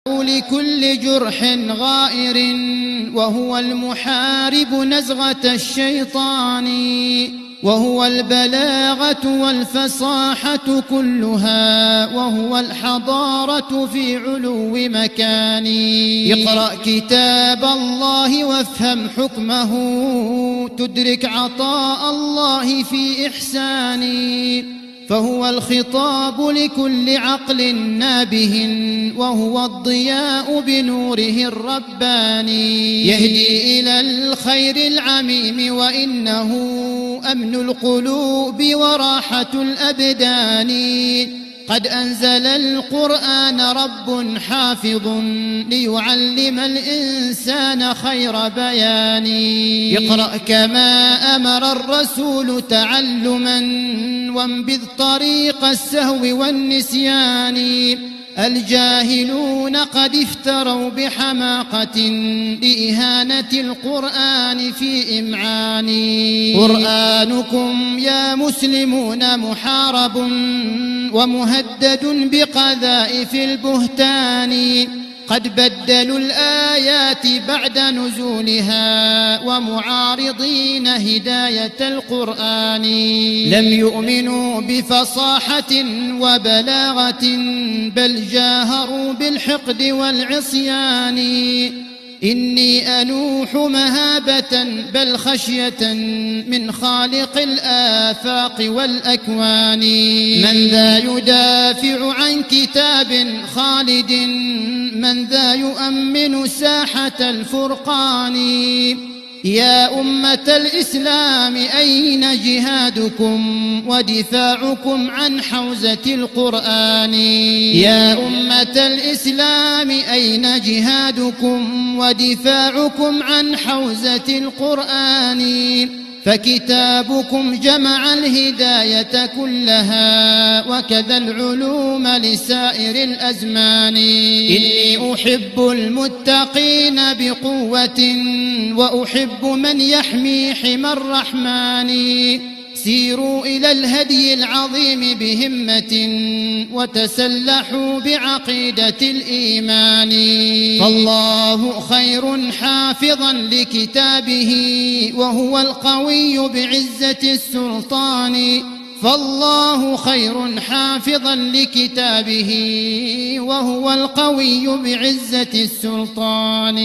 لكل جرح غائر، وهو المحارب نزغة الشيطان، وهو البلاغة والفصاحة كلها، وهو الحضارة في علو مكان. اقرأ كتاب الله وافهم حكمه، تدرك عطاء الله في إحسانه، فهو الخطاب لكل عقل نابه، وهو الضياء بنوره الرباني، يهدي إلى الخير العميم، وإنه أمن القلوب وراحة الأبدان. قد أنزل القرآن رب حافظ، ليعلم الإنسان خير بيان. اقرأ كما أمر الرسول تعلما، وانبذ طريق السهو والنسيان. الجاهلون قد افتروا بحماقة، لإهانة القرآن في إمعان. قرآنكم يا مسلمون محارب، ومهدد بقذائف البهتان. قد بدلوا الآيات بعد نزولها، ومعارضين هداية القرآن. لم يؤمنوا بفصاحة وبلاغة، بل جاهروا بالحقد والعصيان. إني أنوح مهابة بل خشية، من خالق الآفاق والأكوان. من ذا يدافع عن كتاب خالد، من ذا يؤمن ساحة الفرقان. يا أمة الإسلام أين جهادكم، ودفاعكم عن حوزة القرآن؟ يا أمة الإسلام أين جهادكم، ودفاعكم عن حوزة القرآن؟ فكتابكم جمع الهداية كلها، وكذا العلوم لسائر الأزمان. إني أحب المتقين بقوة، وأحب من يحمي حمى الرحمن. سيروا إلى الهدي العظيم بهمة، وتسلحوا بعقيدة الإيمان. فالله خير حافظا لكتابه، وهو القوي بعزة السلطان. فالله خير حافظا لكتابه، وهو القوي بعزة السلطان.